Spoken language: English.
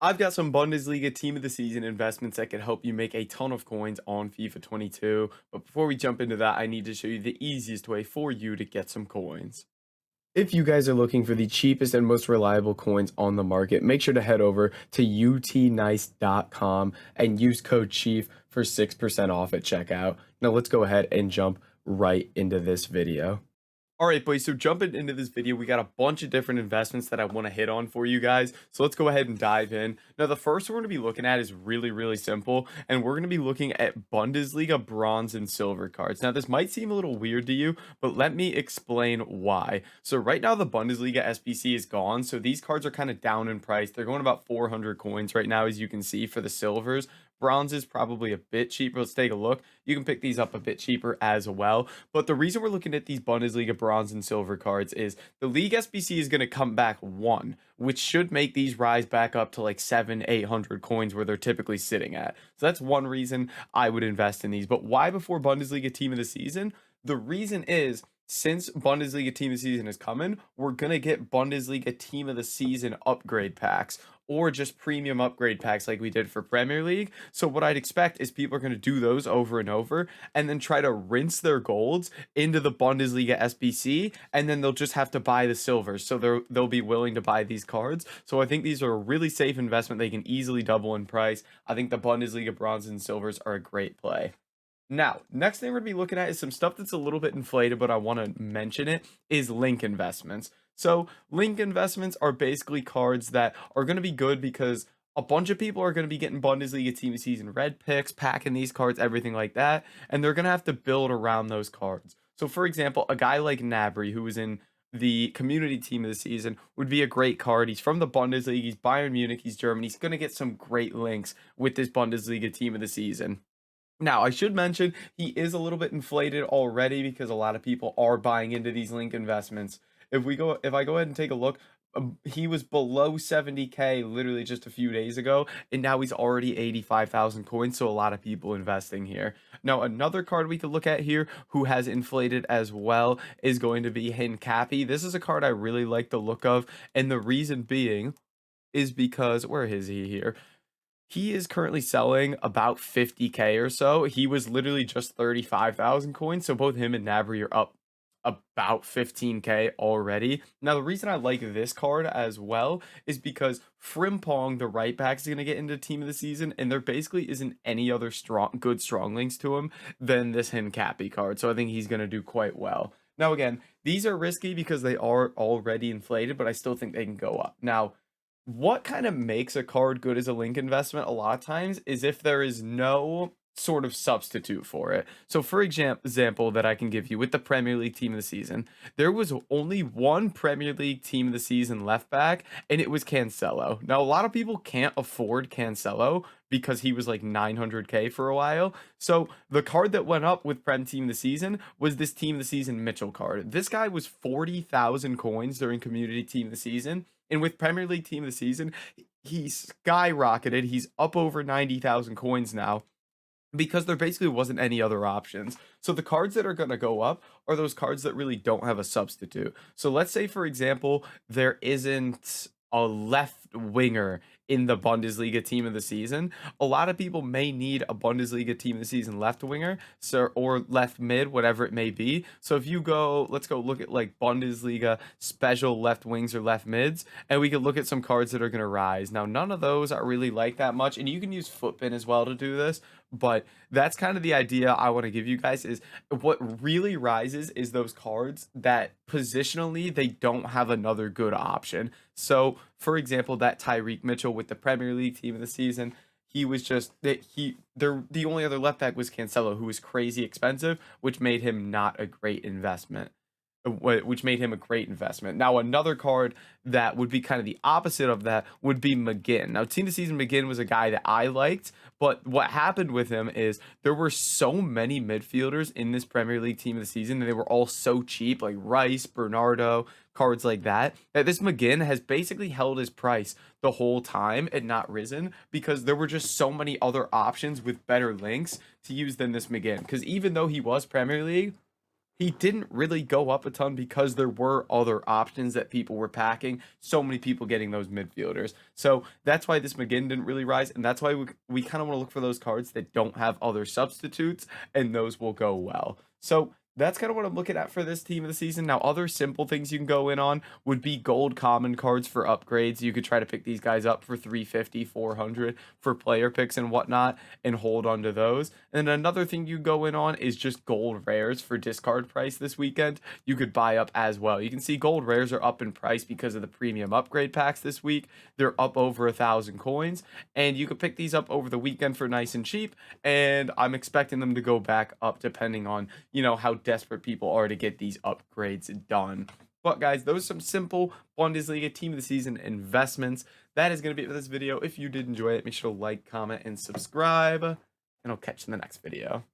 I've got some Bundesliga team of the season investments that can help you make a ton of coins on FIFA 22. But before we jump into that, I need to show you the easiest way for you to get some coins. If you guys are looking for the cheapest and most reliable coins on the market, make sure to head over to utnice.com and use code CHIEF for 6% off at checkout. Now let's go ahead and jump right into this video. All right, boys. So jumping into this video, we got a bunch of different investments that I want to hit on for you guys. So let's go ahead and dive in. Now, the first we're going to be looking at is really, really simple, and we're going to be looking at Bundesliga bronze and silver cards. Now, this might seem a little weird to you, but let me explain why. So right now, the Bundesliga SBC is gone, so these cards are kind of down in price. They're going about 400 coins right now, as you can see for the silvers. Bronze is probably a bit cheaper. Let's take a look. You can pick these up a bit cheaper as well. But the reason we're looking at these Bundesliga bronze and silver cards is the league SBC is going to come back one, which should make these rise back up to like 800 coins where they're typically sitting at. So that's one reason I would invest in these. But why before Bundesliga team of the season? The reason is since Bundesliga team of the season is coming, we're going to get Bundesliga team of the season upgrade packs or just premium upgrade packs like we did for Premier League. So what I'd expect is people are going to do those over and over and then try to rinse their golds into the Bundesliga SBC, and then they'll just have to buy the silvers. So they'll be willing to buy these cards. So I think these are a really safe investment. They can easily double in price. I think the Bundesliga bronze and silvers are a great play. Now, next thing we're going to be looking at is some stuff that's a little bit inflated, but I want to mention it is link investments. So, link investments are basically cards that are going to be good because a bunch of people are going to be getting Bundesliga team of season red picks, packing these cards, everything like that, and they're going to have to build around those cards. So, for example, a guy like Nabry, who was in the community team of the season, would be a great card. He's from the Bundesliga, he's Bayern Munich, he's German. He's going to get some great links with this Bundesliga team of the season. Now, I should mention he is a little bit inflated already because a lot of people are buying into these link investments. If I go ahead and take a look, he was below 70K literally just a few days ago, and now he's already 85,000 coins. So a lot of people investing here. Now, another card we could look at here who has inflated as well is going to be Hincapi. This is a card I really like the look of, and the reason being is because where is he here? He is currently selling about 50K or so. He was literally just 35,000 coins. So both him and Nabry are up about 15K already. Now, the reason I like this card as well is because Frimpong, the right back, is going to get into team of the season, and there basically isn't any other good strong links to him than this Hincapi card. So I think he's going to do quite well. Now, again, these are risky because they are already inflated, but I still think they can go up. Now, what kind of makes a card good as a link investment a lot of times is if there is no sort of substitute for it. So for example that I can give you with the Premier League team of the season, there was only one Premier League team of the season left back, and it was Cancelo. Now a lot of people can't afford Cancelo because he was like 900K for a while. So the card that went up with Prem team of the season was this team of the season Mitchell card. This guy was 40,000 coins during community team of the season. And with Premier League team of the season, he skyrocketed. He's up over 90,000 coins now because there basically wasn't any other options. So the cards that are going to go up are those cards that really don't have a substitute. So let's say, for example, there isn't a left winger in the Bundesliga team of the season. A lot of people may need a Bundesliga team of the season left winger, so or left mid, whatever it may be. So if you go, let's go look at like Bundesliga special left wings or left mids, and we can look at some cards that are going to rise. Now, none of those are really like that much, and you can use Footbin as well to do this. But that's kind of the idea I want to give you guys is what really rises is those cards that positionally they don't have another good option. So, for example, that Tyreek Mitchell with the Premier League team of the season, he was just that the only other left back was Cancelo, who was crazy expensive, which made him not a great investment. Which made him a great investment. Now, another card that would be kind of the opposite of that would be McGinn. Now, team of the season McGinn was a guy that I liked, but what happened with him is there were so many midfielders in this Premier League team of the season, and they were all so cheap, like Rice, Bernardo, cards like that, that this McGinn has basically held his price the whole time and not risen because there were just so many other options with better links to use than this McGinn. Because even though he was Premier League, He didn't really go up a ton because there were other options that people were packing. So many people getting those midfielders. So that's why this McGinn didn't really rise. And that's why we kind of want to look for those cards that don't have other substitutes, and those will go well. So that's kind of what I'm looking at for this team of the season. Now, other simple things you can go in on would be gold common cards for upgrades. You could try to pick these guys up for 350, 400 for player picks and whatnot, and hold on to those. And another thing you go in on is just gold rares for discard price this weekend. You could buy up as well. You can see gold rares are up in price because of the premium upgrade packs this week. They're up over 1,000 coins, and you could pick these up over the weekend for nice and cheap. And I'm expecting them to go back up depending on, how desperate people are to get these upgrades done. But guys, those are some simple Bundesliga team of the season investments. That is going to be it for this video. If you did enjoy it, make sure to like, comment, and subscribe, and I'll catch you in the next video.